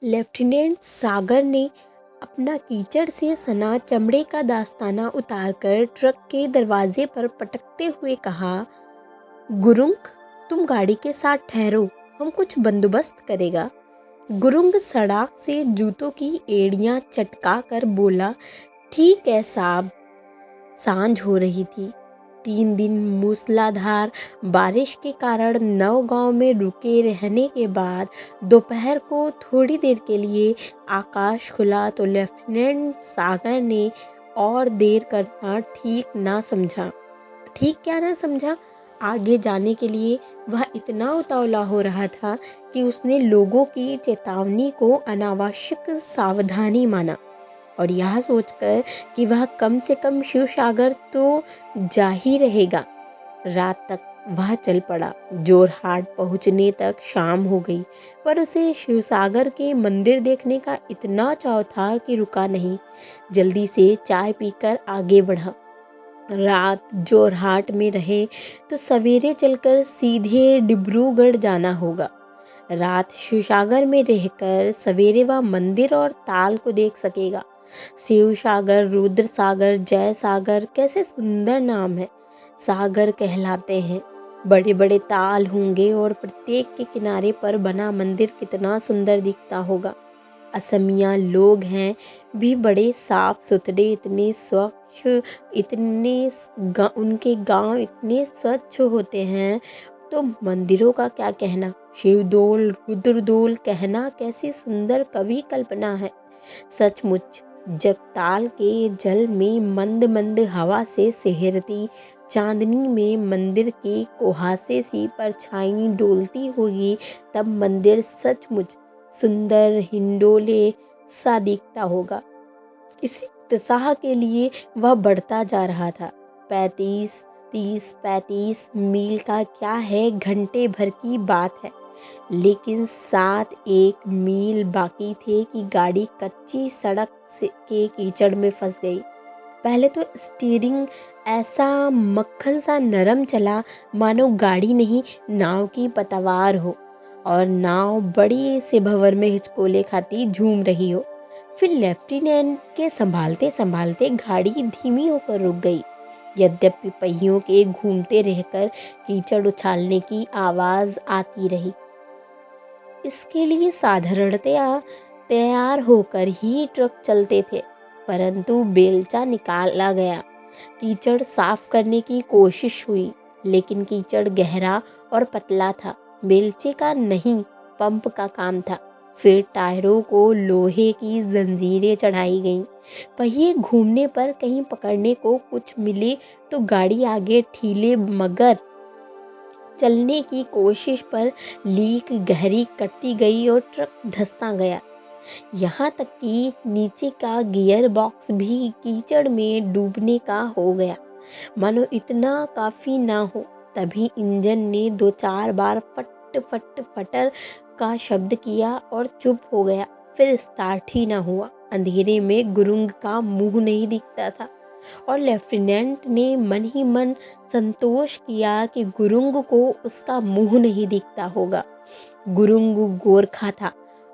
Lieutenant सागर ने अपना कीचड़ से सना चमड़े का दास्ताना उतारकर ट्रक के दरवाजे पर पटकते हुए कहा, गुरुंग, तुम गाड़ी के साथ ठहरो, हम कुछ बंदोबस्त करेगा। गुरुंग सड़क से जूतों की एड़ियां चटका कर बोला, ठीक है साहब। सांझ हो रही थी। 3 दिन मूसलाधार बारिश के कारण नौगांव में रुके रहने के बाद दोपहर को थोड़ी देर के लिए आकाश खुला तो लेफ्टिनेंट सागर ने और देर करना ठीक क्या ना समझा। आगे जाने के लिए वह इतना उतावला हो रहा था कि उसने लोगों की चेतावनी को अनावश्यक सावधानी माना और यह सोचकर कि वह कम से कम शिवसागर तो जा ही रहेगा। रात तक वह चल पड़ा। जोरहाट पहुंचने तक शाम हो गई, पर उसे शिवसागर के मंदिर देखने का इतना चाव था कि रुका नहीं। जल्दी से चाय पीकर आगे बढ़ा। रात जोरहाट में रहे तो सवेरे चलकर सीधे डिब्रूगढ़ जाना होगा। रात शिवसागर में रहकर सवेरे वह मंदिर और ताल को देख सकेगा। शिवसागर, रुद्र सागर, जय सागर, कैसे सुंदर नाम है। सागर कहलाते हैं। बड़े बड़े ताल होंगे और प्रत्येक के किनारे पर बना मंदिर कितना सुंदर दिखता होगा। असमिया लोग हैं भी बड़े साफ सुथरे, इतने स्वच्छ, उनके गांव इतने स्वच्छ होते हैं। तो मंदिरों का क्या कहना। शिवदोल, रुद्रदोल कहना कैसी सुंदर कवि कल्पना है। सचमुच जब ताल के जल में मंद मंद हवा से सहरती चांदनी में मंदिर के कुहासे सी परछाई डोलती होगी, तब मंदिर सचमुच सुंदर हिंडोले सा दिखता होगा। इसी उत्साह के लिए वह बढ़ता जा रहा था। 35 मील का क्या है, घंटे भर की बात है। लेकिन 7 मील बाकी थे कि गाड़ी कच्ची सड़क के कीचड़ में फंस गई। पहले तो स्टीयरिंग ऐसा मक्खन सा नरम चला मानो गाड़ी नहीं नाव की पतवार हो और नाव बड़ी से भंवर में हिचकोले खाती झूम रही हो। फिर लेफ्टिनेंट के संभालते संभालते गाड़ी धीमी होकर रुक गई। यद्यपि पहियों के घूमते रहकर कीचड़ उछालने की आवाज आती रही। इसके लिए साधारणतया तैयार होकर ही ट्रक चलते थे, परंतु बेलचा निकाला गया। कीचड़ साफ करने की कोशिश हुई, लेकिन कीचड़ गहरा और पतला था। बेलचे का नहीं, पंप का काम था। फिर टायरों को लोहे की जंजीरें चढ़ाई गईं। पहिए घूमने पर कहीं पकड़ने को कुछ मिले तो गाड़ी आगे ठीले मगर चलने की कोशिश पर लीक गहरी करती गई और ट्रक धंसता गया। यहाँ तक कि नीचे का गियर बॉक्स भी कीचड़ में डूबने का हो गया। मानो इतना काफी ना हो, तभी इंजन ने 2-4 बार फट फट फटर का शब्द किया और चुप हो गया। फिर स्टार्ट ही ना हुआ। अंधेरे में गुरुंग का मुंह नहीं दिखता था और लेफ्टिनेंट ने मन ही मन संतोष किया कि गुरुंग को उसका मुंह नहीं दिखता होगा। गुरुंग गोरखा था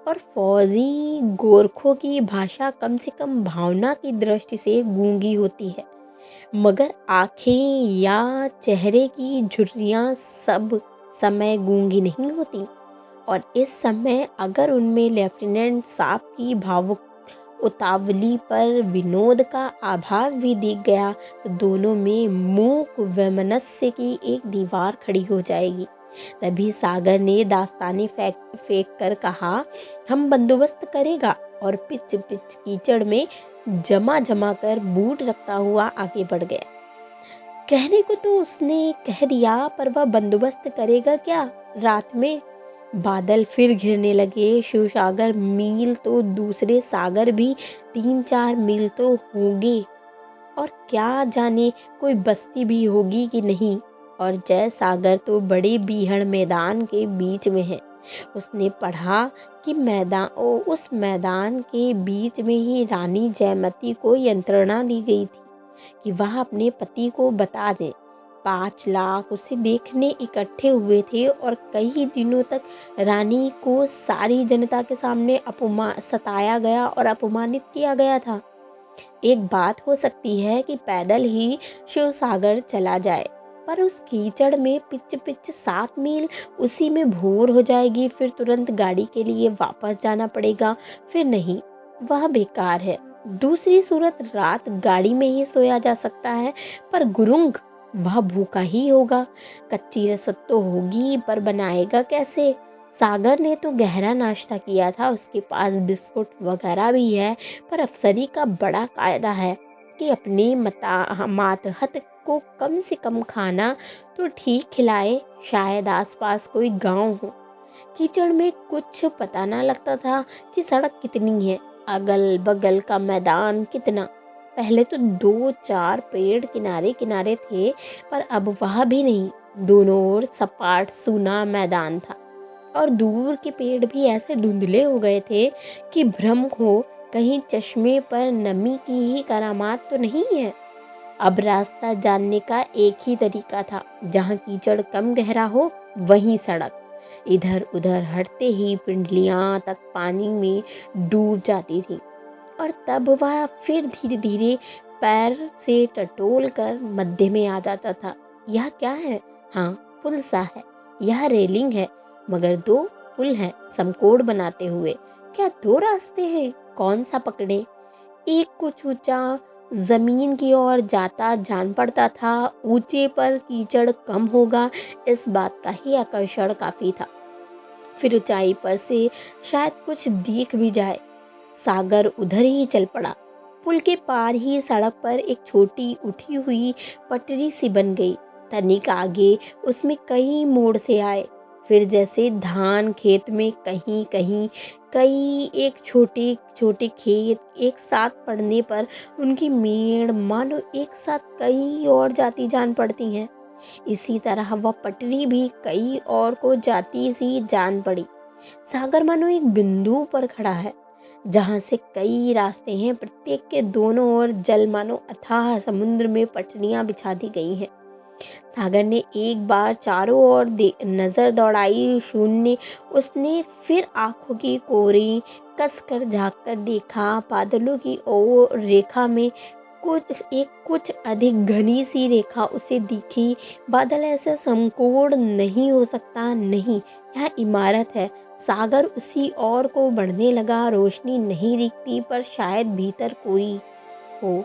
और फौजी गोरखों की भाषा कम से कम भावना की दृष्टि से गूंगी होती है, मगर आंखें या चेहरे की झुर्रियां सब समय गूंगी नहीं होती। और इस समय अगर उनमें लेफ्टिनेंट साहब की भावुक उतावली पर विनोद का आभास भी दिख गया तो दोनों में मूक वैमनस्य की एक दीवार खड़ी हो जाएगी। तभी सागर ने दास्ताने फेंक कर कहा, हम बंदोबस्त करेगा, और पिच पिच कीचड़ में जमा कर बूट रखता हुआ आगे बढ़ गया। कहने को तो उसने कह दिया, पर वह बंदोबस्त करेगा क्या रात में। बादल फिर घिरने लगे। शिवसागर मील तो दूसरे सागर भी 3-4 मील तो होंगे, और क्या जाने कोई बस्ती भी होगी कि नहीं। और जय सागर तो बड़े बीहड़ मैदान के बीच में है। उसने पढ़ा कि उस मैदान के बीच में ही रानी जयमती को यंत्रणा दी गई थी कि वह अपने पति को बता दे 5 लाख उसे देखने इकट्ठे हुए थे और कई दिनों तक रानी को सारी जनता के सामने सताया गया और अपमानित किया गया था। एक बात हो सकती है कि पैदल ही शिव सागर चला जाए, पर उस कीचड़ में पिच पिच 7 मील, उसी में भोर हो जाएगी, फिर तुरंत गाड़ी के लिए वापस जाना पड़ेगा। फिर नहीं, वह बेकार है। दूसरी सूरत, रात गाड़ी में ही सोया जा सकता है, पर गुरुंग वह भूखा ही होगा। कच्ची रसद तो होगी, पर बनाएगा कैसे? सागर ने तो गहरा नाश्ता किया था, उसके पास बिस्कुट वगैरह भी है, पर अफसरी का बड़ा कायदा है कि अपने मातहत को कम से कम खाना तो ठीक खिलाए। शायद आसपास कोई गांव हो। कीचड़ में कुछ पता ना लगता था कि सड़क कितनी है, अगल बगल का मैदान कितना। पहले तो 2-4 पेड़ किनारे किनारे थे, पर अब वह भी नहीं। दोनों ओर सपाट सूना मैदान था और दूर के पेड़ भी ऐसे धुंधले हो गए थे कि भ्रम हो कहीं चश्मे पर नमी की ही करामात तो नहीं है। अब रास्ता जानने का एक ही तरीका था, जहाँ कीचड़ कम गहरा हो वहीं सड़क। इधर उधर हटते ही पिंडलियां तक पानी में डूब जाती थी और तब वह फिर धीरे धीरे पैर से टटोल कर मध्य में आ जाता था। यह क्या है? हाँ, पुल सा है। यह रेलिंग है, मगर 2 पुल हैं समकोण बनाते हुए। क्या 2 रास्ते हैं? कौन सा पकड़े? एक कुछ ऊंचा जमीन की ओर जाता जान पड़ता था। ऊंचे पर कीचड़ कम होगा, इस बात का ही आकर्षण काफी था। फिर ऊंचाई पर से शायद कुछ दिख भी जाए। सागर उधर ही चल पड़ा। पुल के पार ही सड़क पर एक छोटी उठी हुई पटरी सी बन गई। तनिक आगे उसमें कई मोड़ से आए। फिर जैसे धान खेत में कहीं कहीं कई एक छोटे छोटे खेत एक साथ पड़ने पर उनकी मेड़ मानो एक साथ कई और जाती जान पड़ती हैं। इसी तरह वह पटरी भी कई और को जाती सी जान पड़ी। सागर मानो एक बिंदु पर खड़ा है, जहाँ से कई रास्ते हैं, प्रत्येक के दोनों ओर जल मानो अथाह समुद्र में पटरियां बिछा दी गई हैं। सागर ने एक बार चारों ओर नजर दौड़ाई शून्य। उसने फिर आंखों की कोरी कसकर झांक कर देखा। बादलों की ओर रेखा में कुछ अधिक घनी सी रेखा उसे दिखी। बादल ऐसे समकोण नहीं हो सकता, नहीं, यह इमारत है। सागर उसी ओर को बढ़ने लगा। रोशनी नहीं दिखती, पर शायद भीतर कोई हो।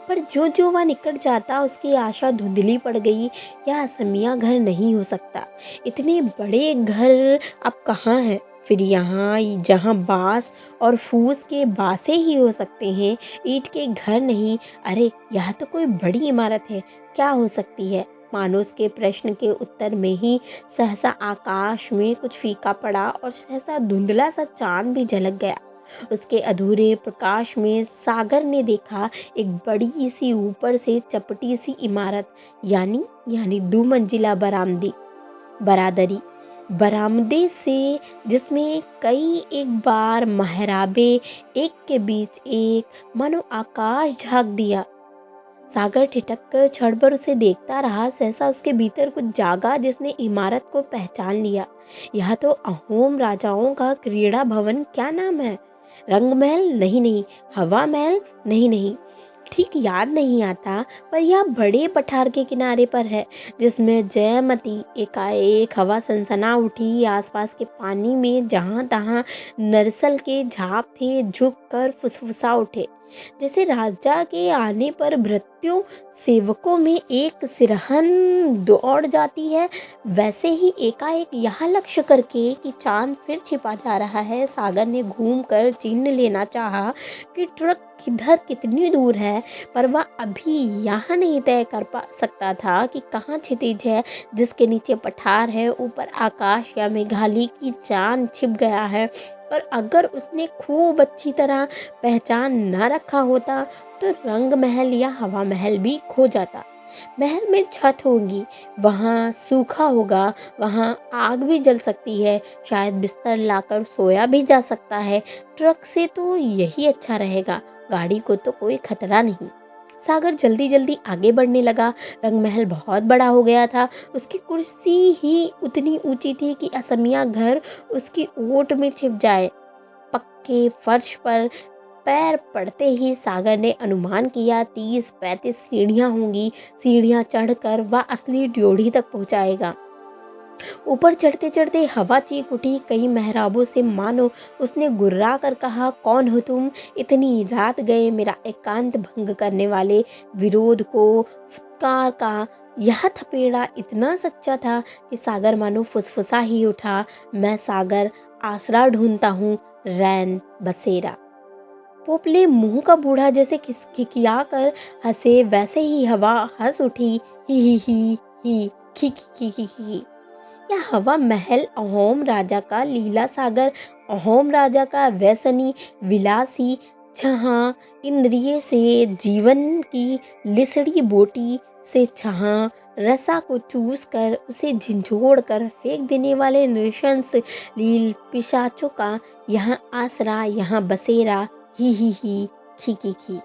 पर जो जो वह निकट जाता उसकी आशा धुंधली पड़ गई। यह असमिया घर नहीं हो सकता। इतने बड़े घर अब कहाँ हैं? फिर यहाँ जहाँ बांस और फूस के बासे ही हो सकते हैं, ईंट के घर नहीं। अरे यह तो कोई बड़ी इमारत है, क्या हो सकती है? मानोस के प्रश्न के उत्तर में ही सहसा आकाश में कुछ फीका पड़ा और सहसा धुंधला सा चांद भी झलक गया। उसके अधूरे प्रकाश में सागर ने देखा एक बड़ी सी ऊपर से चपटी सी इमारत, यानी 2 मंजिला बरादरी बरामदे से, जिसमें कई एक बार महराबे एक के बीच एक, मानो आकाश झांक दिया। सागर ठिठक कर क्षण भर उसे देखता रहा। सहसा उसके भीतर कुछ जागा, जिसने इमारत को पहचान लिया। यह तो अहोम राजाओं का क्रीड़ा भवन, क्या नाम है? रंगमहल? नहीं, हवा महल? नहीं, ठीक याद नहीं आता, पर यह बड़े पठार के किनारे पर है, जिसमें जयमती एकाएक हवा सनसना उठी। आसपास के पानी में जहां तहां नरसल के झाप थे, झुक कर फुसफुसा उठे। जैसे राजा के आने पर भृत्यों सेवकों में एक सिरहन दौड़ जाती है, वैसे ही एकाएक यहाँ लक्ष्य करके कि चांद फिर छिपा जा रहा है, सागर ने घूम कर चिन्ह लेना चाहा कि ट्रक किधर कितनी दूर है, पर वह अभी यहाँ नहीं तय कर सकता था कि कहाँ क्षितिज है जिसके नीचे पठार है, ऊपर आकाश या मेघालय की चांद छिप गया है। और अगर उसने खूब अच्छी तरह पहचान न रखा होता तो रंग महल या हवा महल भी खो जाता। महल में छत होगी, वहाँ सूखा होगा, वहाँ आग भी जल सकती है, शायद बिस्तर लाकर सोया भी जा सकता है। ट्रक से तो यही अच्छा रहेगा, गाड़ी को तो कोई खतरा नहीं। सागर जल्दी जल्दी आगे बढ़ने लगा। रंगमहल बहुत बड़ा हो गया था। उसकी कुर्सी ही उतनी ऊंची थी कि असमिया घर उसकी ओट में छिप जाए। पक्के फर्श पर पैर पड़ते ही सागर ने अनुमान किया 30-35 सीढ़ियां होंगी। सीढ़ियां चढ़कर वह असली ड्योढ़ी तक पहुंचाएगा। ऊपर चढ़ते चढ़ते हवा चीख उठी कई मेहराबों से, मानो उसने गुर्रा कर कहा, कौन हो तुम? इतनी रात गए मेरा एकांत भंग करने वाले। विरोध को फुत्कार का यह थपेड़ा इतना सच्चा था कि सागर मानो फुसफुसा ही उठा, मैं सागर आसरा ढूंढता हूँ, रैन बसेरा। पोपले मुंह का बूढ़ा जैसे खिखिया कर हंसे, वैसे ही हवा हंस उठी, ही खी खी खी खी। यह हवा महल अहोम राजा का लीला सागर, अहोम राजा का व्यसनी विलासी, जहाँ इंद्रिय से जीवन की लिसड़ी बोटी से छहा रसा को चूस कर उसे झिंझोड़ कर फेंक देने वाले नृशंस लील पिशाचों का यहाँ आसरा, यहाँ बसेरा, ही खी।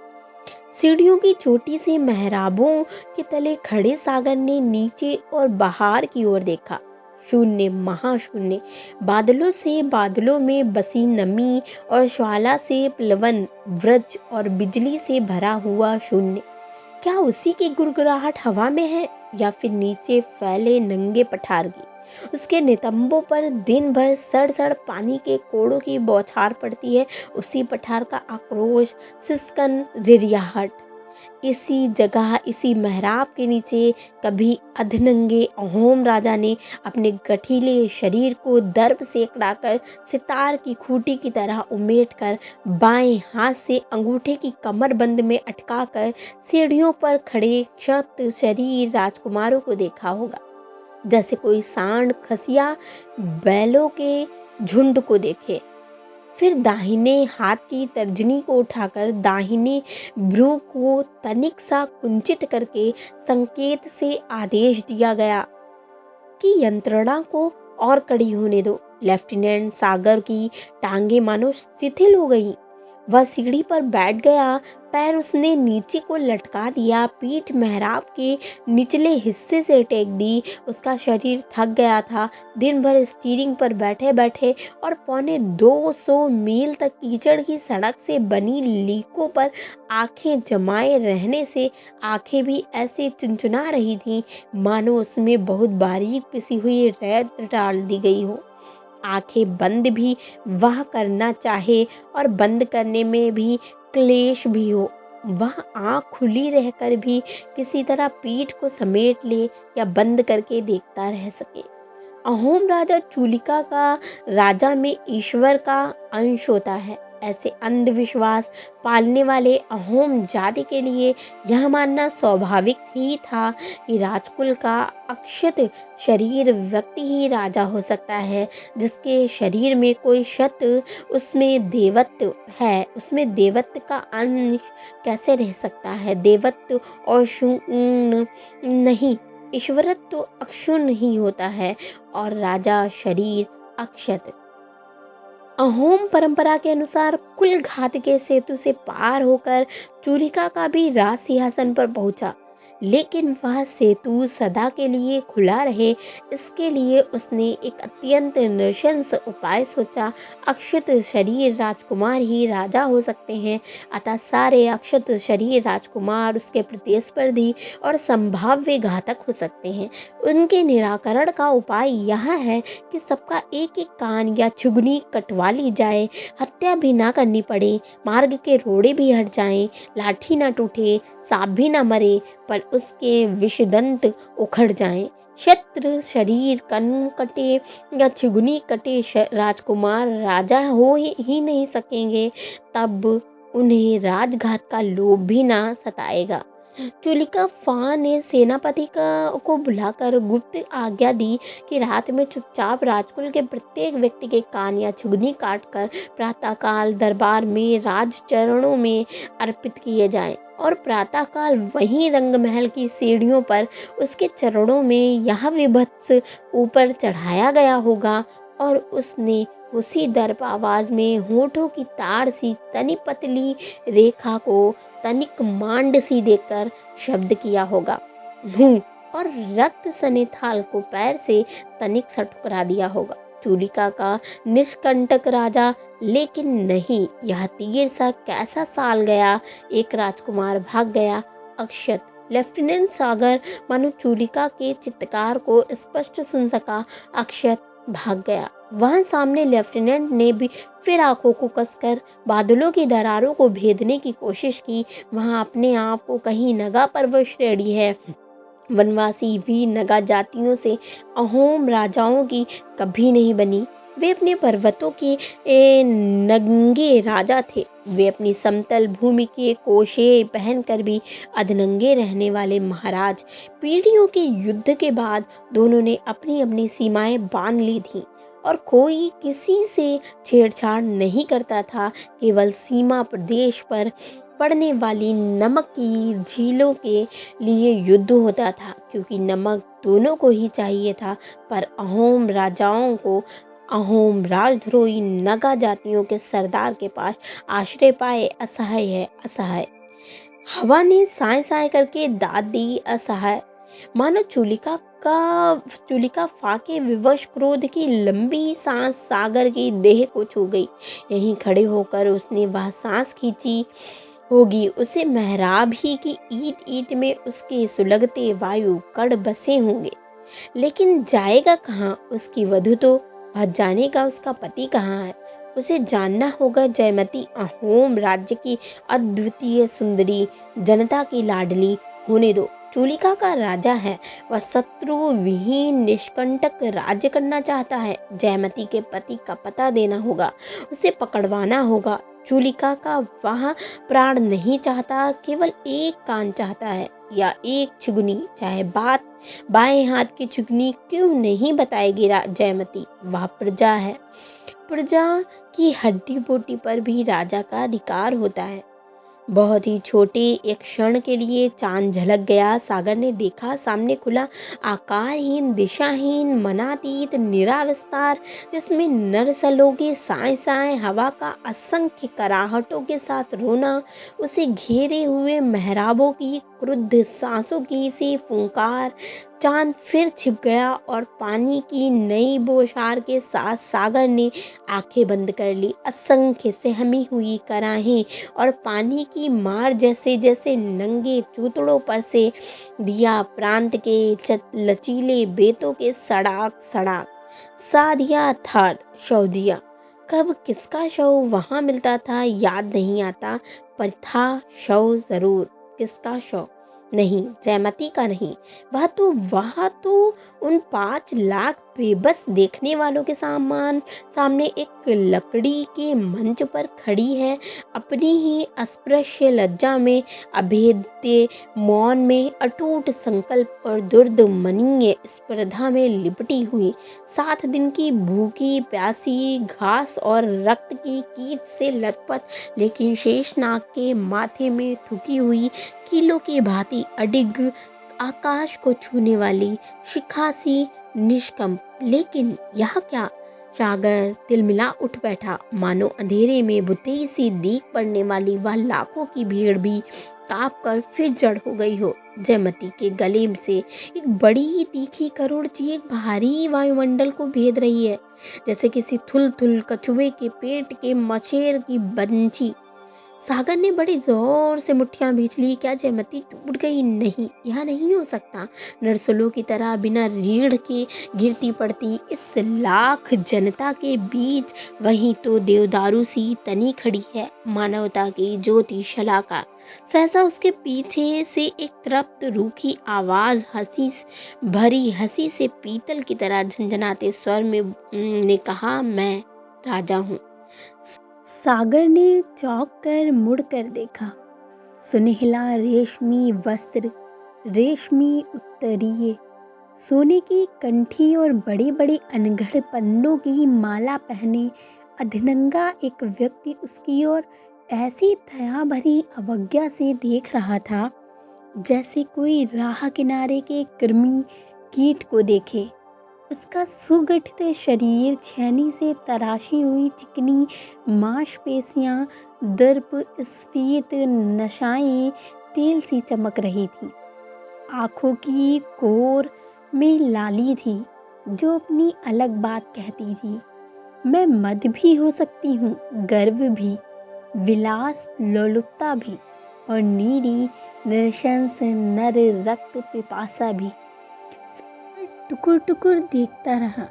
सीढ़ियों की चोटी से मेहराबों के तले खड़े सागर ने नीचे और बाहर की ओर देखा। शून्य, महाशून्य, बादलों से बादलों में बसी नमी और ज्वाला से प्लवन, व्रज और बिजली से भरा हुआ शून्य। क्या उसी की गुड़गुड़ाहट हवा में है या फिर नीचे फैले नंगे पठार की? उसके नितंबों पर दिन भर सड़ सड़ पानी के कोड़ों की बौछार पड़ती है। उसी पठार का आक्रोश, सिसकन, रिरियाहट। इसी जगह, इसी मेहराब के नीचे कभी अधनंगे अहोम राजा ने अपने गठीले शरीर को दर्प से अकड़ाकर सितार की खूंटी की तरह उमेट कर बाएं हाथ से अंगूठे की कमरबंद में अटकाकर सीढ़ियों पर खड़े क्षत शरीर राजकुमारों को देखा होगा, जैसे कोई सांड खसिया बैलों के झुंड को देखे। फिर दाहिने हाथ की तर्जनी को उठाकर दाहिने भ्रू को तनिक सा कुंचित करके संकेत से आदेश दिया गया कि यंत्रणा को और कड़ी होने दो। लेफ्टिनेंट सागर की टांगे मानो शिथिल हो गईं। वह सीढ़ी पर बैठ गया, पैर उसने नीचे को लटका दिया, पीठ मेहराब के निचले हिस्से से टेक दी। उसका शरीर थक गया था। दिन भर स्टीयरिंग पर बैठे बैठे और 250 मील तक कीचड़ की सड़क से बनी लीकों पर आंखें जमाए रहने से आंखें भी ऐसे चुनचुना रही थीं मानो उसमें बहुत बारीक पिसी हुई रेत डाल दी गई हो। आंखें बंद भी वह करना चाहे और बंद करने में भी क्लेश भी हो, वह आंख खुली रहकर भी किसी तरह पीठ को समेट ले या बंद करके देखता रह सके। अहोम राजा चूलिका का राजा में ईश्वर का अंश होता है। ऐसे अंधविश्वास पालने वाले अहोम जाति के लिए यह मानना स्वाभाविक ही था कि राजकुल का अक्षत शरीर व्यक्ति ही राजा हो सकता है। जिसके शरीर में कोई शत, उसमें देवत्व है। उसमें देवत्व का अंश कैसे रह सकता है? देवत्व और शून्य नहीं, ईश्वरत्व अक्षुण्ण ही होता है और राजा शरीर अक्षत। अहोम परंपरा के अनुसार कुल घात के सेतु से पार होकर चूलिका का भी राज सिंहासन पर पहुंचा, लेकिन वह सेतु सदा के लिए खुला रहे, इसके लिए उसने एक अत्यंत नृशंस उपाय सोचा। अक्षत शरीर राजकुमार ही राजा हो सकते हैं, अतः सारे अक्षत शरीर राजकुमार उसके प्रतिस्पर्धी और संभाव्य घातक हो सकते हैं। उनके निराकरण का उपाय यह है कि सबका एक एक कान या छुगनी कटवा ली जाए, हत्या भी ना करनी पड़े, मार्ग के रोड़े भी हट जाएं, लाठी ना टूटे, सांप भी ना मरे, पर उसके विषदंत उखड़ जाएं। शत्रु शरीर कन कटे या छुगनी कटे राजकुमार राजा हो ही नहीं सकेंगे, तब उन्हें राजघात का लोभ भी ना सताएगा। चूलिका फा ने सेनापति को बुलाकर गुप्त आज्ञा दी कि रात में चुपचाप राजकुल के प्रत्येक व्यक्ति के कान या छुगनी काटकर प्रातःकाल दरबार में राज चरणों में अर्पित किए जाएं और प्रातःकाल वहीं रंगमहल की सीढ़ियों पर उसके चरणों में यह विभत्स ऊपर चढ़ाया गया होगा। और उसने उसी दर्प आवाज में होठों की तार सी तनी पतली रेखा को तनिक मांड सी देकर शब्द किया होगा, हूँ, और रक्त सने थाल को पैर से तनिक सा ठुकरा दिया होगा। चूलिका का निष्कंटक राजा, लेकिन नहीं, यह तीर सा कैसा साल गया। एक राजकुमार भाग गया, अक्षत। लेफ्टिनेंट सागर मानो चूलिका के चित्कार को स्पष्ट सुन सका। अक्षत भाग गया। वहां सामने लेफ्टिनेंट ने भी फिर आंखों को कसकर बादलों की दरारों को भेदने की कोशिश की। वहां अपने आप को कहीं नगा पर्वत श्रेणी है। वनवासी भी नगा जातियों से अहोम राजाओं की कभी नहीं बनी। वे अपने पर्वतों के नंगे राजा थे। वे अपनी समतल भूमि के कोशे पहनकर भी अधनंगे रहने वाले महाराज। पीढ़ियों के युद्ध के बाद दोनों ने अपनी अपनी सीमाएं बांध ली थीं और कोई किसी से छेड़छाड़ नहीं करता था। केवल सीमा प्रदेश पर पड़ने वाली नमक की झीलों के लिए युद्ध होता था, क्योंकि नमक दोनों को ही चाहिए था। पर अहोम राजाओं को अहोम राजद्रोही नगा जातियों के सरदार के पास आश्रय पाए असहाय है, असहाय। हवा ने साय साय करके दाद दी, असहाय। मानो चूलिका फाके विवश क्रोध की लंबी सांस सागर की देह को छू गई। यहीं खड़े होकर उसने वह सांस खींची होगी। उसे मेहराब ही की ईंट ईंट में उसके सुलगते वायु कण बसे होंगे। लेकिन जाएगा कहाँ उसकी वधु? तो वह जानेगा उसका पति कहाँ है। उसे जानना होगा। जयमती अहोम राज्य की अद्वितीय सुंदरी, जनता की लाडली होने दो। चूलिका का राजा है। वह शत्रु विहीन निष्कंटक राज्य करना चाहता है। जयमती के पति का पता देना होगा, उसे पकड़वाना होगा। चूलिका का वह प्राण नहीं चाहता, केवल एक कान चाहता है, या एक छुगनी, चाहे बात बाएं हाथ की छुगनी क्यों नहीं बताएगी जयमती। वह प्रजा है। प्रजा की हड्डी बोटी पर भी राजा का अधिकार होता है। बहुत ही छोटे एक क्षण के लिए चांद झलक गया। सागर ने देखा, सामने खुला आकारहीन, दिशाहीन, मनातीत निराविस्तार, जिसमें नरसलोगे साए साए हवा का असंख्य कराहटों के साथ रोना, उसे घेरे हुए मेहराबों की क्रुद्ध सांसों की सी फुंकार। चांद फिर छिप गया और पानी की नई बौछार के साथ सागर ने आंखें बंद कर ली। असंख्य सहमी हुई कराहें और पानी की मार जैसे जैसे नंगे चूतड़ों पर से दिया प्रांत के लचीले बेतों के सड़ाक सड़ाक सा दिया था। शव दिया। कब किसका शव वहां मिलता था याद नहीं आता, पर था शव जरूर। किसका शव? नहीं, जयमती का नहीं। वह तो उन 5 लाख बेबस देखने वालों के सामने एक लकड़ी के मंच पर खड़ी है, अपनी ही अस्पृश्य लज्जा में, अभेद्य मौन में, अटूट संकल्प और दुर्दमनीय स्पर्धा में लिपटी हुई। 7 दिन की भूखी प्यासी, घास और रक्त की कीच से लथपथ, लेकिन शेषनाग के माथे में ठुकी हुई कीलों की भांति अडिग, आकाश को छूने वाली शिखासी, निष्कंप। लेकिन यह क्या? सागर तिलमिला उठ बैठा, मानो अंधेरे में भुतई सी दीख पड़ने वाली वह लाखों की भीड़ भी कांप कर फिर जड़ हो गई हो। जयमती के गले से एक बड़ी तीखी करोड़ चीख भारी वायुमंडल को भेद रही है, जैसे किसी थुल थुल कछुए के पेट के मछेर की बंसी। सागर ने बड़ी जोर से मुट्ठियां भींच ली। क्या जयमती टूट गई? नहीं, यह नहीं हो सकता। नरसलों की तरह बिना रीढ़ के गिरती पड़ती इस लाख जनता के बीच वहीं तो देवदारू सी तनी खड़ी है, मानवता की ज्योति शलाका। सहसा उसके पीछे से एक तृप्त रूखी आवाज, भरी हंसी से पीतल की तरह झंझनाते स्वर में ने कहा, मैं राजा हूँ। सागर ने चौंक कर मुड़ कर देखा। सुनहला रेशमी वस्त्र, रेशमी उत्तरीय, सोने की कंठी और बड़े बड़े अनगढ़ पन्नों की माला पहने अधनंगा एक व्यक्ति उसकी ओर ऐसी दया भरी अवज्ञा से देख रहा था, जैसे कोई राह किनारे के कृमि कीट को देखे। उसका सुगठित शरीर, छेनी से तराशी हुई चिकनी मांसपेशियां, दर्प स्फीत नशाएं तेल सी चमक रही थी। आंखों की कोर में लाली थी जो अपनी अलग बात कहती थी। मैं मद भी हो सकती हूँ, गर्व भी, विलास लोलुपता भी, और नीरी नृशंस नर रक्त पिपासा भी। टुकुर टुकुर देखता रहा,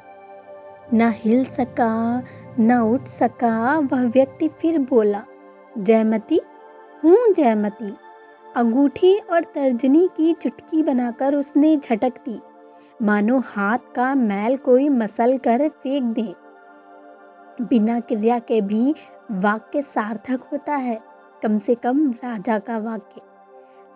ना हिल सका, ना उठ सका। वह व्यक्ति फिर बोला, जयमती हूँ जयमती। अंगूठी और तर्जनी की चुटकी बनाकर उसने झटक दी, मानो हाथ का मैल कोई मसल कर फेंक दे। बिना क्रिया के भी वाक्य सार्थक होता है, कम से कम राजा का वाक्य।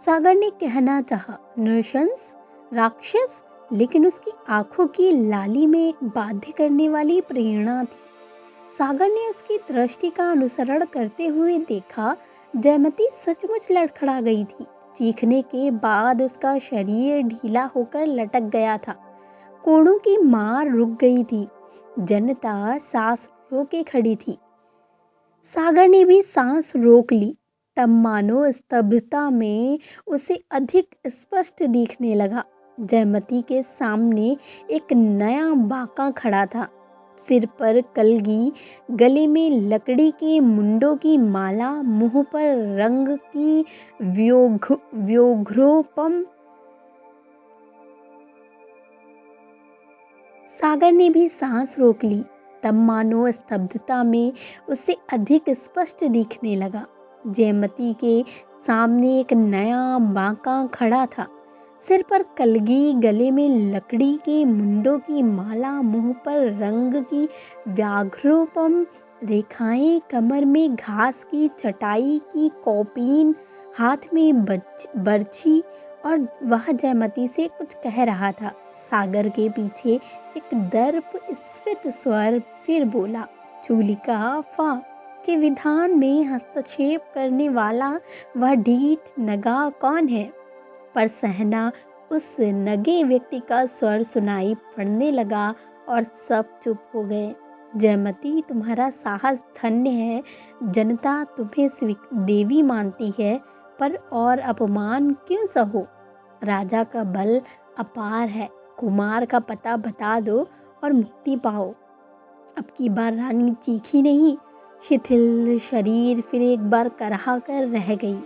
सागर ने कहना चाहा, नृशंस, राक्षस, लेकिन उसकी आंखों की लाली में एक बाध्य करने वाली प्रेरणा थी। सागर ने उसकी दृष्टि का अनुसरण करते हुए देखा, जयमती सचमुच लड़खड़ा गई थी। चीखने के बाद उसका शरीर ढीला होकर लटक गया था। कोड़ों की मार रुक गई थी। जनता सांस रोके खड़ी थी। सागर ने भी सांस रोक ली। तब मानो स्तब्धता में उसे अधिक स्पष्ट दिखने लगा। जयमती के सामने एक नया बांका खड़ा था। सिर पर कलगी, गले में लकड़ी के मुंडों की माला, मुंह पर रंग की व्योघ्रोपम। सागर ने भी सांस रोक ली। तब मानो स्तब्धता में उसे अधिक स्पष्ट दिखने लगा। जयमती के सामने एक नया बांका खड़ा था। सिर पर कलगी, गले में लकड़ी के मुंडों की माला, मुंह पर रंग की व्याघ्रोपम रेखाएं, कमर में घास की चटाई की कौपीन, हाथ में बर्छी, और वह जयमती से कुछ कह रहा था। सागर के पीछे एक दर्प स्फीत स्वर फिर बोला, चूलिका फा के विधान में हस्तक्षेप करने वाला वह ढीठ नगा कौन है? पर सहना उस नगे व्यक्ति का स्वर सुनाई पड़ने लगा और सब चुप हो गए। जयमती, तुम्हारा साहस धन्य है। जनता तुम्हें देवी मानती है, पर और अपमान क्यों सहो? राजा का बल अपार है। कुमार का पता बता दो और मुक्ति पाओ। अब की बार रानी चीखी नहीं। शिथिल शरीर फिर एक बार कराह कर रह गई।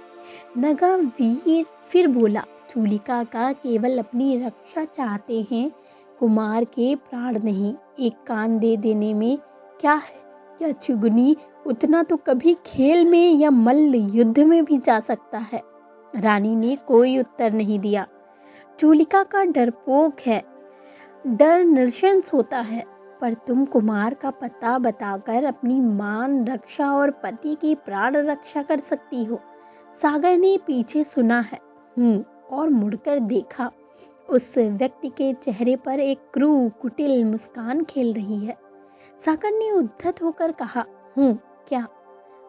नगा वीर फिर बोला, चूलिका का केवल अपनी रक्षा चाहते हैं, कुमार के प्राण नहीं। एक कान दे देने में क्या है? यह चुगनी उतना तो कभी खेल में या मल्ल युद्ध में भी जा सकता है। रानी ने कोई उत्तर नहीं दिया। चूलिका का डरपोक है, डर नृशंस होता है, पर तुम कुमार का पता बताकर अपनी मान रक्षा और पति की प्राण रक्षा कर सकती हो। सागर ने पीछे सुना है, और मुड़कर देखा। उस व्यक्ति के चेहरे पर एक क्रूर कुटिल मुस्कान खेल रही है। सागर ने उद्धत होकर कहा, क्या?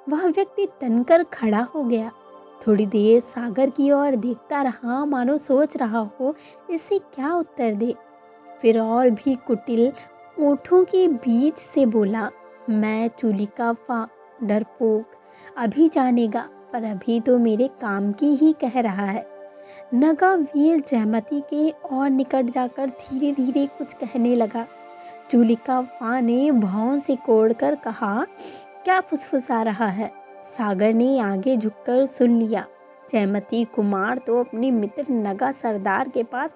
वह व्यक्ति तनकर खड़ा हो गया। थोड़ी देर सागर की ओर देखता रहा, मानो सोच रहा हो इसे क्या उत्तर दे। फिर और भी कुटिल ओठों के बीच से बोला, मैं चूलिका फा, डरपोक, अभी जानेगा, पर अभी तो मेरे काम की ही कह रहा है। नगा वीर जयमती के और निकट जाकर धीरे धीरे कुछ कहने लगा। चूलिका फा ने भौं से कोड़कर कहा, क्या फुसफुसा रहा है? सागर ने आगे झुककर सुन लिया। जयमती कुमार तो अपने मित्र नगा सरदार के पास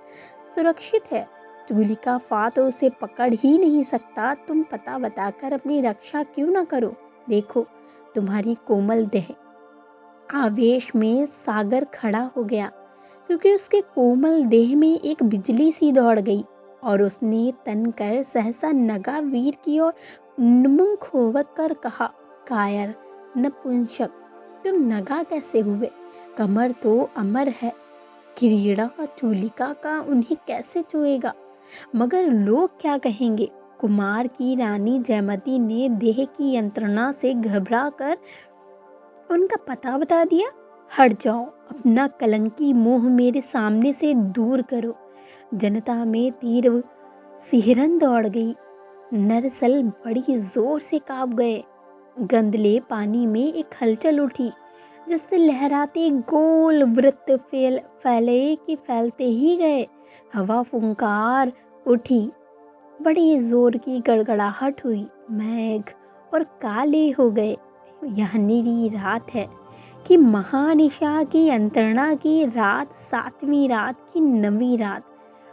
सुरक्षित है। चूलिका फा तो उसे पकड़ ही नहीं सकता। तुम पता बताकर अपनी रक्षा क्यों ना करो? देखो तुम्हारी कोमल देह। आवेश में सागर खड़ा हो गया, क्योंकि उसके कोमल देह में एक बिजली सी दौड़ गई और उसने तन कर सहसा नगा वीर की ओर उन्मुख होकर कहा, कायर, नपुंसक, तुम नगा कैसे हुए? कमर तो अमर है। किरीड़ा चूलिका का उन्हें कैसे छुएगा? मगर लोग क्या कहेंगे? कुमार की रानी जयमती ने देह की यंत्रणा से घबरा कर उनका पता बता दिया। हट जाओ, अपना कलंकी मुंह मेरे सामने से दूर करो। जनता में तीर सिहरन दौड़ गई। नरसल बड़ी जोर से कांप गए। गंदले पानी में एक हलचल उठी, जिससे लहराते गोल वृत्त फैले कि फैलते ही गए। हवा फुंकार उठी, बड़ी जोर की गड़गड़ाहट हुई। मेघ और काले हो गए। यह निरी रात है कि महानिशा की अंतरणा की रात, 7वीं रात की 9वीं रात।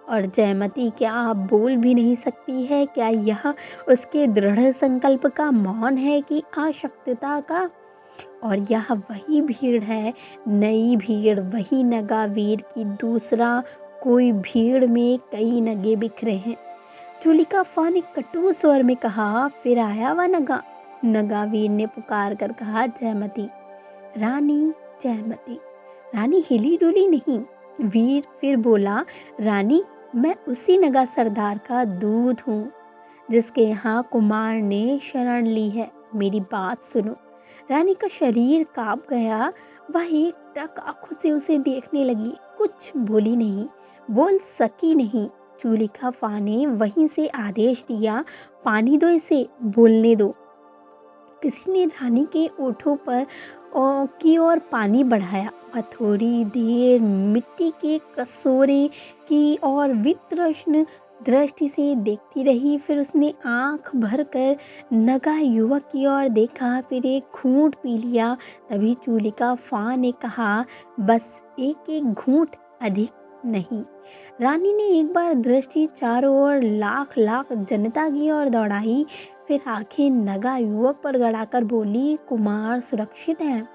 और जयमती क्या बोल भी नहीं सकती है? क्या यह उसके दृढ़ संकल्प का मौन है कि अशक्तता का? और यह वही भीड़ है, नई भीड़, वही नगा वीर की दूसरा कोई भीड़ में कई नगे बिखरे हैं। चूलिका फा ने कटु स्वर में कहा, फिर आया वह नगा। नगावीर ने पुकार कर कहा, जयमती रानी, जयमती। रानी हिली डुली नहीं। वीर फिर बोला, रानी, मैं उसी नगा सरदार का दूत हूँ जिसके यहाँ कुमार ने शरण ली है। मेरी बात सुनो। रानी का शरीर कांप गया। वह एक टक आंखों से उसे देखने लगी, कुछ बोली नहीं, बोल सकी नहीं। चूलिका फा ने वहीं से आदेश दिया, पानी दो इसे, बोलने दो। किसी ने रानी के ओठों पर की ओर पानी बढ़ाया। वह थोड़ी देर मिट्टी के कटोरे की ओर वित्रष्ण दृष्टि से देखती रही। फिर उसने आंख भर कर नगा युवक की ओर देखा, फिर एक घूंट पी लिया। तभी चूलिका फा ने कहा, बस एक एक घूंट, अधिक नहीं। रानी ने एक बार दृष्टि चारों ओर लाख लाख जनता की ओर दौड़ाई, फिर आंखें नगा युवक पर गड़ाकर बोली, कुमार सुरक्षित हैं।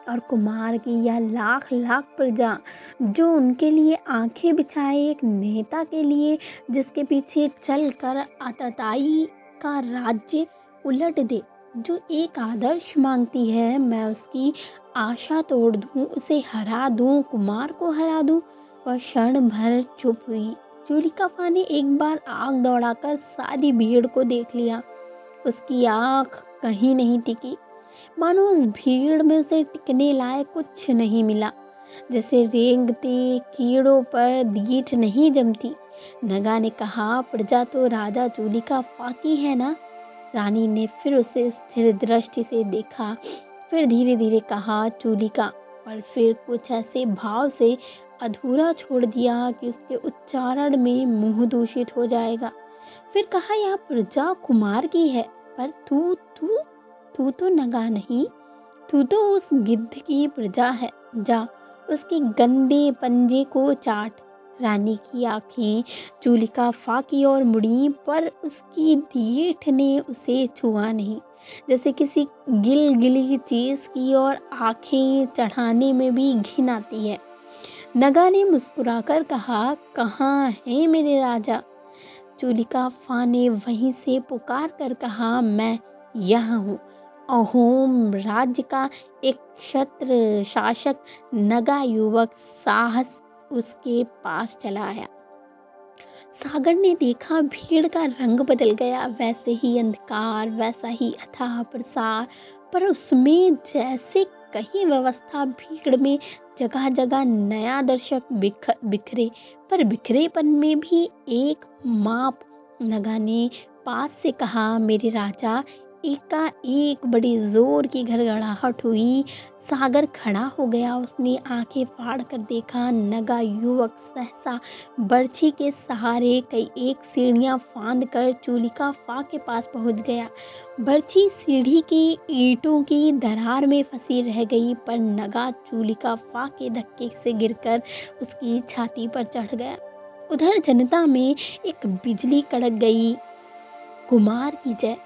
और कुमार की यह लाख लाख प्रजा जो उनके लिए आंखें बिछाए, एक नेता के लिए जिसके पीछे चल कर आतताई का राज्य उलट दे, जो एक आदर्श मांगती है, मैं उसकी आशा तोड़ दूं, उसे हरा दूं, कुमार को हरा दूं। वह क्षण भर चुप हुई। चूलिका फा ने एक बार आंख दौड़ाकर सारी भीड़ को देख लिया। उसकी आंख कहीं नहीं टिकी, मानो उस भीड़ में उसे टिकने लायक कुछ नहीं मिला। जैसे रेंगते कीड़ों पर दीठ नहीं जमती। नगा ने कहा, प्रजा तो राजा चूलिका फा की है ना? रानी ने फिर उसे स्थिर दृष्टि से देखा, फिर धीरे धीरे कहा, चूलिका, और फिर कुछ ऐसे भाव से अधूरा छोड़ दिया कि उसके उच्चारण में मुंह दूषित हो जाएगा। फिर कहा, यह प्रजा कुमार की है, पर तू तू तू तो नगा नहीं, तू तो उस गिद्ध की प्रजा है। जा, उसके गंदे पंजे को चाट। रानी की आंखें चूलिका फा की ओर मुड़ी, पर उसकी दीठ ने उसे छुआ नहीं। जैसे किसी गिलगिली चीज की ओर आंखें चढ़ाने में भी घिन आती है। नगा ने मुस्कुराकर कहा, कहाँ है मेरे राजा? चूलिका फा ने वहीं से पुकार कर कहा, मैं यहाँ हूँ। अहोम राज्य का एक क्षत्र शासक नगा युवक साहस उसके पास चला आया। सागर ने देखा, भीड़ का रंग बदल गया, वैसे ही अंधकार, वैसा ही अथाह प्रसार, पर उसमें जैसे कहीं व्यवस्था। भीड़ में जगह जगह नया दर्शक बिखरे, पर बिखरेपन में भी एक माप। नगा ने पास से कहा, मेरे राजा। एकाएक बड़ी जोर की घड़घड़ाहट हुई। सागर खड़ा हो गया। उसने आंखें फाड़ कर देखा। नगा युवक सहसा बर्छी के सहारे कई एक सीढ़ियां फांद कर चूलिका फा के पास पहुंच गया। बर्छी सीढ़ी की ईंटों की दरार में फंसी रह गई, पर नगा चूलिका फा के धक्के से गिरकर उसकी छाती पर चढ़ गया। उधर जनता में एक बिजली कड़क गई। कुमार की जय।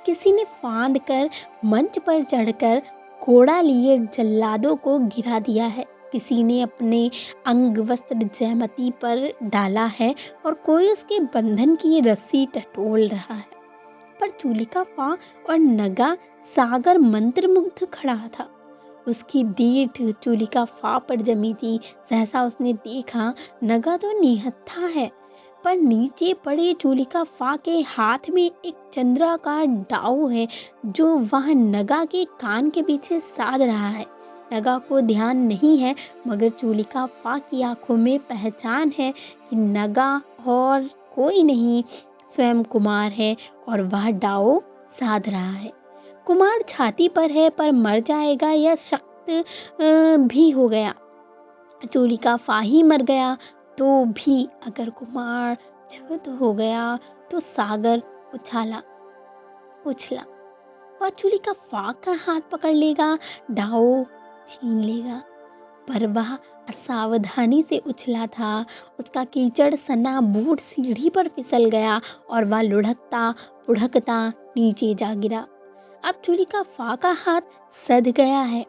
किसी ने फांद कर मंच पर चढ़कर घोड़ा लिए जल्लादों को गिरा दिया है। किसी ने अपने अंग वस्त्र जयमती पर डाला है और कोई उसके बंधन की रस्सी टटोल रहा है। पर चूलिका फा और नगा सागर मंत्रमुग्ध खड़ा था। उसकी दीठ चूलिका फा पर जमी थी। सहसा उसने देखा, नगा तो निहत्था है, पर नीचे पड़े चूलिका फा के हाथ में एक चंद्राकार डाऊ है, जो वह नगा के कान के पीछे साध रहा है। नगा को ध्यान नहीं है, मगर चूलिका फा की आंखों में पहचान है कि नगा और कोई नहीं, स्वयं कुमार है और वह डाव साध रहा है। कुमार छाती पर है पर मर जाएगा, यह शक्त भी हो गया। चोलिका फाही मर गया तो भी अगर कुमार छुत हो गया तो सागर उछला वह चोलिका फा का हाथ पकड़ लेगा, डाव छीन लेगा। पर वह असावधानी से उछला था, उसका कीचड़ सना बूट सीढ़ी पर फिसल गया और वह लुढ़कता पुढ़कता नीचे जा गिरा। अब चोलिका फा का हाथ सध गया है,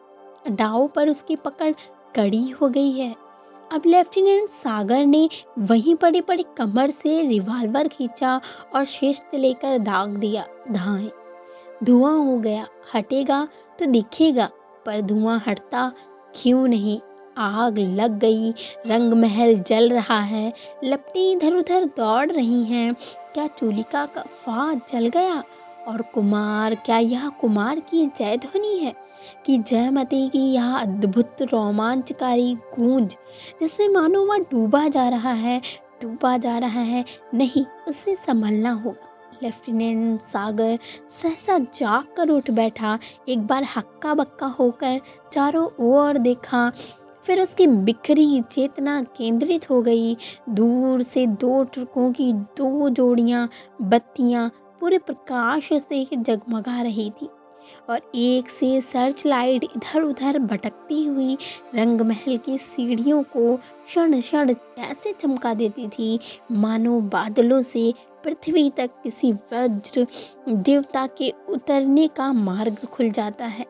डाव पर उसकी पकड़ कड़ी हो गई है। अब लेफ्टिनेंट सागर ने वहीं पड़े पड़े कमर से रिवॉल्वर खींचा और शिस्त लेकर दाग दिया, धाएं। धुआं हो गया, हटेगा तो दिखेगा, पर धुआं हटता क्यों नहीं? आग लग गई, रंग महल जल रहा है, लपटें इधर उधर दौड़ रही हैं। क्या चोलिका का फा जल गया? और कुमार, क्या यह कुमार की जय ध्वनि है कि जयमती की यह अद्भुत रोमांचकारी गूंज, जिसमें मानो वह डूबा जा रहा है? नहीं, उसे संभलना होगा। लेफ्टिनेंट सागर सहसा जाग कर उठ बैठा, एक बार हक्का बक्का होकर चारों ओर देखा, फिर उसकी बिखरी चेतना केंद्रित हो गई। दूर से 2 ट्रकों की 2 जोड़ियां बत्तियां पूरे प्रकाश से जगमगा रही थी और एक से सर्च लाइट इधर उधर भटकती हुई रंग महल की सीढ़ियों को क्षण क्षण ऐसे चमका देती थी मानो बादलों से पृथ्वी तक किसी वज्र देवता के उतरने का मार्ग खुल जाता है।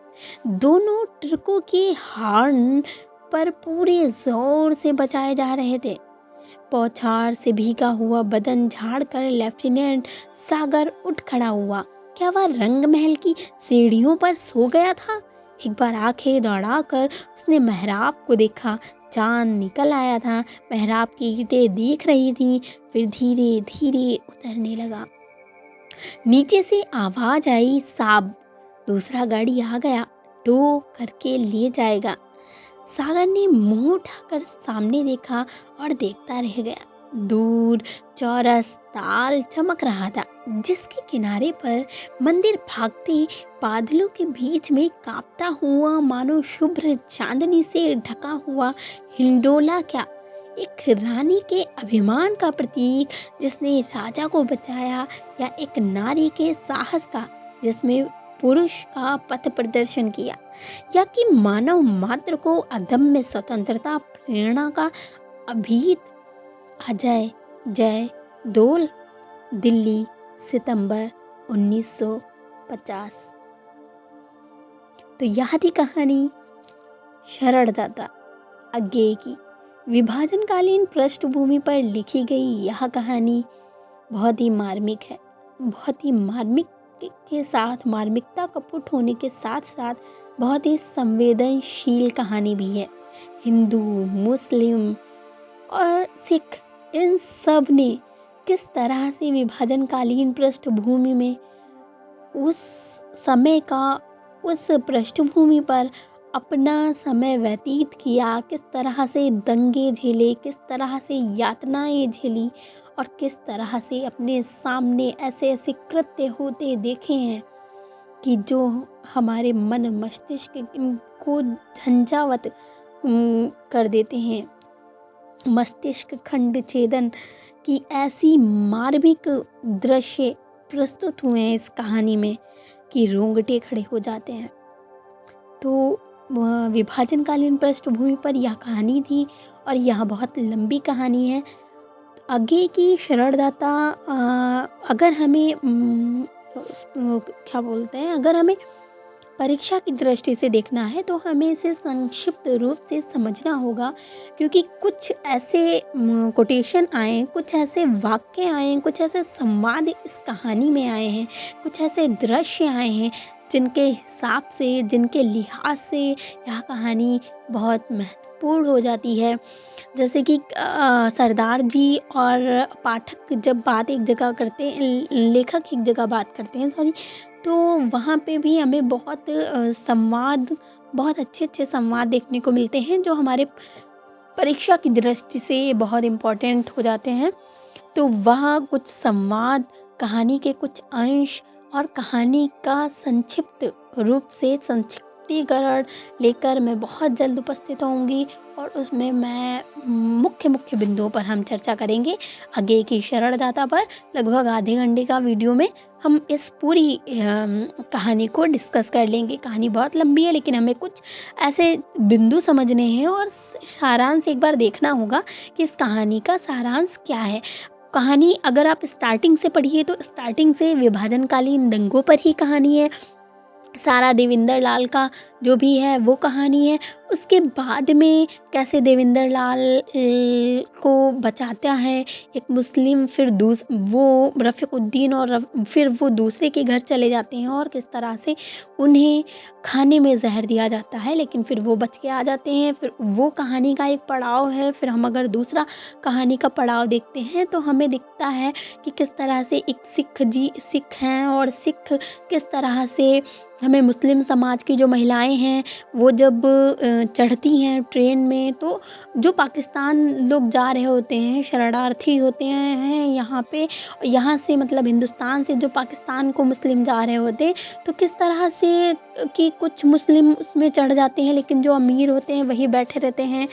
दोनों ट्रकों के हॉर्न पर पूरे जोर से बजाए जा रहे थे। बौछार से भीगा हुआ बदन झाड़कर लेफ्टिनेंट सागर उठ खड़ा हुआ। क्या वह रंग महल की सीढ़ियों पर सो गया था? एक बार आंखें दौड़ाकर उसने मेहराब को देखा। चांद निकल आया था, मेहराब की ईंटें दिख रही थीं, फिर धीरे धीरे उतरने लगा। नीचे से आवाज आई, साब, दूसरा गाड़ी आ गया, टो करके ले जाएगा। सागर ने मुंह उठाकर सामने देखा और देखता रह गया। दूर चौरस ताल चमक रहा था, जिसके किनारे पर मंदिर भागते बादलों के बीच में कांपता हुआ मानो शुभ्र चांदनी से ढका हुआ हिंडोला, क्या एक रानी के अभिमान का प्रतीक जिसने राजा को बचाया, या एक नारी के साहस का जिसमें पुरुष का पथ प्रदर्शन किया, या कि मानव मात्र को अदम्य स्वतंत्रता प्रेरणा का अभीत अजय जय दोल। दिल्ली, सितंबर 1950। तो यह थी कहानी शरणदाता अज्ञेय की। विभाजनकालीन पृष्ठभूमि पर लिखी गई यह कहानी बहुत ही मार्मिक है, बहुत ही मार्मिक के साथ, मार्मिकता कपूट होने के साथ साथ बहुत ही संवेदनशील कहानी भी है। हिंदू, मुस्लिम और सिख, इन सब ने किस तरह से विभाजनकालीन पृष्ठभूमि में उस समय का, उस पृष्ठभूमि पर अपना समय व्यतीत किया, किस तरह से दंगे झेले, किस तरह से यातनाएं झेली और किस तरह से अपने सामने ऐसे ऐसे कृत्य होते देखे हैं कि जो हमारे मन मस्तिष्क को झंझावत कर देते हैं। मस्तिष्क खंड छेदन की ऐसी मार्मिक दृश्य प्रस्तुत हुए हैं इस कहानी में कि रोंगटे खड़े हो जाते हैं। तो विभाजनकालीन पृष्ठभूमि पर यह कहानी थी और यह बहुत लंबी कहानी है। आगे की शरणदाता, अगर हमें क्या बोलते हैं, अगर हमें परीक्षा की दृष्टि से देखना है तो हमें इसे संक्षिप्त रूप से समझना होगा, क्योंकि कुछ ऐसे कोटेशन आए, कुछ ऐसे वाक्य आए, कुछ ऐसे संवाद इस कहानी में आए हैं, कुछ ऐसे दृश्य आए हैं जिनके हिसाब से, जिनके लिहाज से यह कहानी बहुत महत्वपूर्ण हो जाती है। जैसे कि सरदार जी और पाठक जब बात एक जगह करते हैं, लेखक एक जगह बात करते हैं सॉरी, तो वहाँ पे भी हमें बहुत संवाद, बहुत अच्छे अच्छे संवाद देखने को मिलते हैं जो हमारे परीक्षा की दृष्टि से बहुत इम्पोर्टेंट हो जाते हैं। तो वहाँ कुछ संवाद कहानी के कुछ अंश और कहानी का संक्षिप्त रूप से संक्षिप्तीकरण लेकर मैं बहुत जल्द उपस्थित होंगी और उसमें मैं मुख्य मुख्य बिंदुओं पर हम चर्चा करेंगे। आगे की शरणदाता पर लगभग आधे घंटे का वीडियो में हम इस पूरी कहानी को डिस्कस कर लेंगे। कहानी बहुत लंबी है लेकिन हमें कुछ ऐसे बिंदु समझने हैं और सारांश एक बार देखना होगा कि इस कहानी का सारांश क्या है। कहानी अगर आप स्टार्टिंग से पढ़िए तो स्टार्टिंग से विभाजनकालीन दंगों पर ही कहानी है। सारा देवेंद्र लाल का जो भी है वो कहानी है। उसके बाद में कैसे देवेंद्र लाल को बचाता है एक मुस्लिम, फिर वो रफ़ीकुद्दीन और फिर वो दूसरे के घर चले जाते हैं और किस तरह से उन्हें खाने में जहर दिया जाता है लेकिन फिर वो बच के आ जाते हैं। फिर वो कहानी का एक पड़ाव है। फिर हम अगर दूसरा कहानी का पड़ाव देखते हैं तो हमें दिखता है कि किस तरह से एक सिख हैं और सिख किस तरह से हमें मुस्लिम समाज की जो महिलाएं हैं वो जब चढ़ती हैं ट्रेन में तो जो पाकिस्तान लोग जा रहे होते हैं, शरणार्थी होते हैं यहाँ से मतलब हिंदुस्तान से जो पाकिस्तान को मुस्लिम जा रहे होते हैं तो किस तरह से कि कुछ मुस्लिम उसमें चढ़ जाते हैं लेकिन जो अमीर होते हैं वही बैठे रहते हैं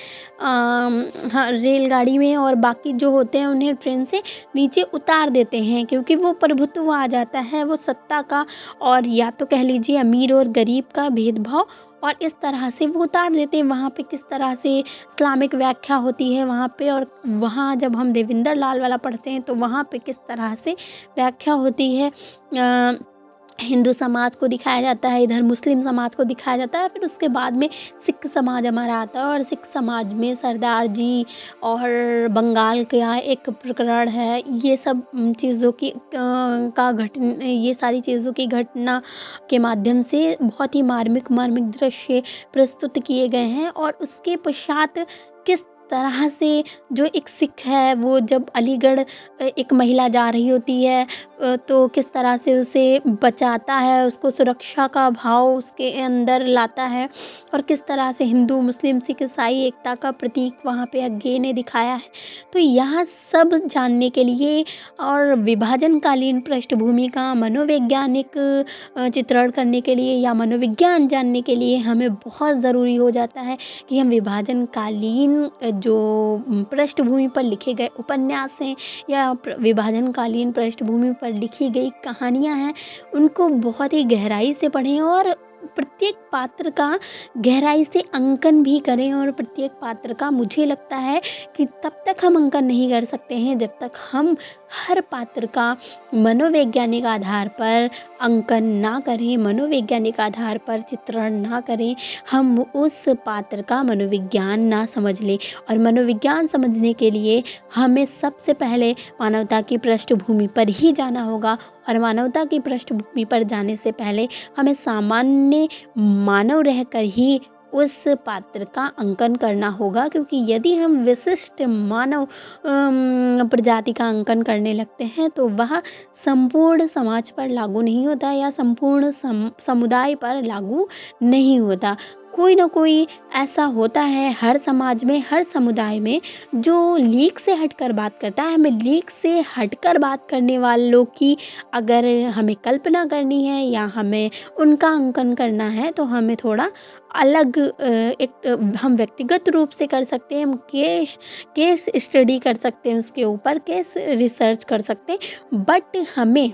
रेलगाड़ी में और बाकी जो होते हैं उन्हें ट्रेन से नीचे उतार देते हैं क्योंकि वो प्रभुत्व आ जाता है, वो सत्ता का और या तो कह लीजिए अमीर और गरीब का भेदभाव और इस तरह से वो उतार देते हैं। वहाँ पे किस तरह से इस्लामिक व्याख्या होती है वहाँ पे और वहाँ जब हम देवेंद्र लाल वाला पढ़ते हैं तो वहाँ पे किस तरह से व्याख्या होती है। हिंदू समाज को दिखाया जाता है, इधर मुस्लिम समाज को दिखाया जाता है। फिर उसके बाद में सिख समाज हमारा आता है और सिख समाज में सरदार जी और बंगाल का एक प्रकरण है। ये सब चीज़ों की ये सारी चीज़ों की घटना के माध्यम से बहुत ही मार्मिक दृश्य प्रस्तुत किए गए हैं और उसके पश्चात किस तरह से जो एक सिख है वो जब अलीगढ़ एक महिला जा रही होती है तो किस तरह से उसे बचाता है, उसको सुरक्षा का भाव उसके अंदर लाता है और किस तरह से हिंदू मुस्लिम सिख ईसाई एकता का प्रतीक वहाँ पे अज्ञे ने दिखाया है। तो यह सब जानने के लिए और विभाजनकालीन पृष्ठभूमि का मनोवैज्ञानिक चित्रण करने के लिए या मनोविज्ञान जानने के लिए हमें बहुत ज़रूरी हो जाता है कि हम विभाजनकालीन जो पृष्ठभूमि पर लिखे गए उपन्यास हैं या विभाजनकालीन पृष्ठभूमि पर लिखी गई कहानियाँ हैं उनको बहुत ही गहराई से पढ़ें और प्रत्येक पात्र का गहराई से अंकन भी करें। और प्रत्येक पात्र का मुझे लगता है कि तब तक हम अंकन नहीं कर सकते हैं जब तक हम हर पात्र का मनोवैज्ञानिक आधार पर अंकन ना करें, मनोवैज्ञानिक आधार पर चित्रण ना करें, हम उस पात्र का मनोविज्ञान ना समझ लें। और मनोविज्ञान समझने के लिए हमें सबसे पहले मानवता की पृष्ठभूमि पर ही जाना होगा और मानवता की पृष्ठभूमि पर जाने से पहले हमें सामान्य मानव रहकर ही उस पात्र का अंकन करना होगा क्योंकि यदि हम विशिष्ट मानव प्रजाति का अंकन करने लगते हैं तो वह संपूर्ण समाज पर लागू नहीं होता या संपूर्ण समुदाय पर लागू नहीं होता। कोई ना कोई ऐसा होता है हर समाज में, हर समुदाय में जो लीक से हटकर बात करता है। हमें लीक से हटकर बात करने वालों की अगर हमें कल्पना करनी है या हमें उनका अंकन करना है तो हमें थोड़ा अलग हम व्यक्तिगत रूप से कर सकते हैं। हम केस स्टडी कर सकते हैं, उसके ऊपर केस रिसर्च कर सकते हैं। बट हमें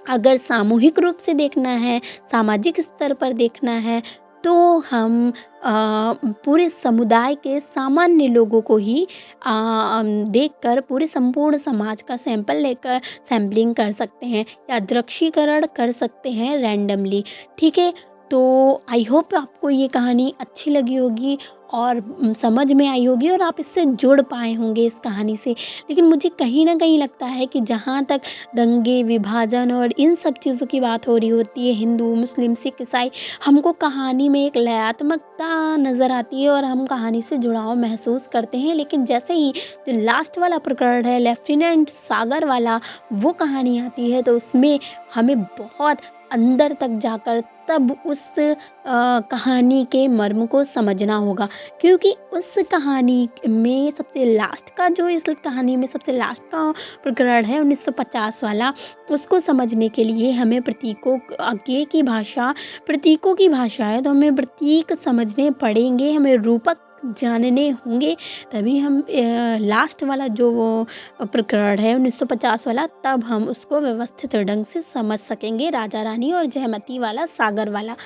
अगर सामूहिक रूप से देखना है, सामाजिक स्तर पर देखना है तो हम पूरे समुदाय के सामान्य लोगों को ही देखकर पूरे संपूर्ण समाज का सैंपल लेकर सैम्पलिंग कर सकते हैं या दृश्यीकरण कर सकते हैं रैंडमली। ठीक है, तो आई होप आपको ये कहानी अच्छी लगी होगी और समझ में आई होगी और आप इससे जुड़ पाए होंगे इस कहानी से। लेकिन मुझे कहीं ना कहीं लगता है कि जहाँ तक दंगे, विभाजन और इन सब चीज़ों की बात हो रही होती है, हिंदू मुस्लिम सिख ईसाई, हमको कहानी में एक लयात्मकता नज़र आती है और हम कहानी से जुड़ाव महसूस करते हैं। लेकिन जैसे ही जो लास्ट वाला प्रकरण है लेफ्टिनेंट सागर वाला, वो कहानी आती है तो उसमें हमें बहुत अंदर तक जाकर तब उस कहानी के मर्म को समझना होगा, क्योंकि उस कहानी में सबसे लास्ट का जो इस कहानी में सबसे लास्ट का प्रकरण है 1950 वाला, उसको समझने के लिए हमें प्रतीकों आगे की भाषा प्रतीकों की भाषा है, तो हमें प्रतीक समझने पड़ेंगे, हमें रूपक जानने होंगे, तभी हम लास्ट वाला जो वो प्रकरण है 1950 वाला, तब हम उसको व्यवस्थित ढंग से समझ सकेंगे, राजा रानी और जयमती वाला, सागर वाला।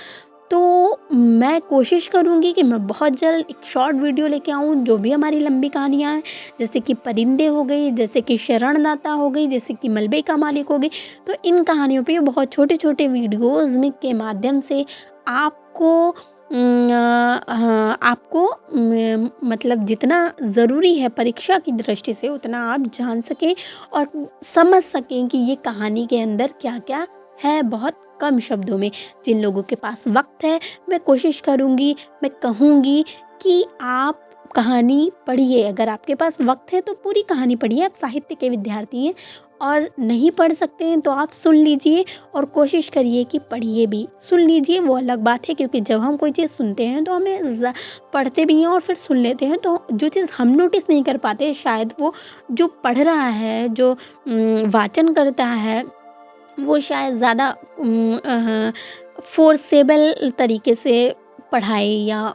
तो मैं कोशिश करूँगी कि मैं बहुत जल्द एक शॉर्ट वीडियो लेके आऊँ, जो भी हमारी लंबी कहानियाँ हैं, जैसे कि परिंदे हो गई, जैसे कि शरणदाता हो गई, जैसे कि मलबे का मालिक हो गई। तो इन कहानियों पे बहुत छोटे छोटे वीडियोज़ में के माध्यम से आपको मतलब जितना ज़रूरी है परीक्षा की दृष्टि से, उतना आप जान सकें और समझ सकें कि ये कहानी के अंदर क्या क्या है, बहुत कम शब्दों में। जिन लोगों के पास वक्त है, मैं कोशिश करूँगी, मैं कहूँगी कि आप कहानी पढ़िए। अगर आपके पास वक्त है तो पूरी कहानी पढ़िए, आप साहित्य के विद्यार्थी हैं, और नहीं पढ़ सकते हैं तो आप सुन लीजिए और कोशिश करिए कि पढ़िए भी। सुन लीजिए वो अलग बात है, क्योंकि जब हम कोई चीज़ सुनते हैं तो हमें पढ़ते भी हैं और फिर सुन लेते हैं, तो जो चीज़ हम नोटिस नहीं कर पाते, शायद वो जो पढ़ रहा है, जो वाचन करता है, वो शायद ज़्यादा फोर्सेबल तरीके से पढ़ाए या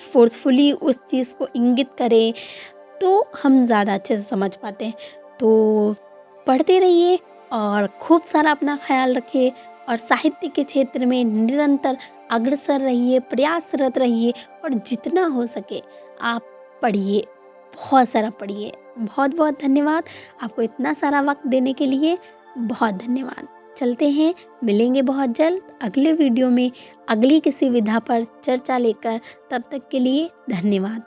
फोर्सफुली उस चीज़ को इंगित करे, तो हम ज़्यादा अच्छे से समझ पाते हैं। तो पढ़ते रहिए और खूब सारा अपना ख्याल रखिए, और साहित्य के क्षेत्र में निरंतर अग्रसर रहिए, प्रयासरत रहिए, और जितना हो सके आप पढ़िए, बहुत सारा पढ़िए। बहुत बहुत धन्यवाद आपको इतना सारा वक्त देने के लिए, बहुत धन्यवाद। चलते हैं, मिलेंगे बहुत जल्द अगले वीडियो में अगली किसी विधा पर चर्चा लेकर। तब तक के लिए धन्यवाद।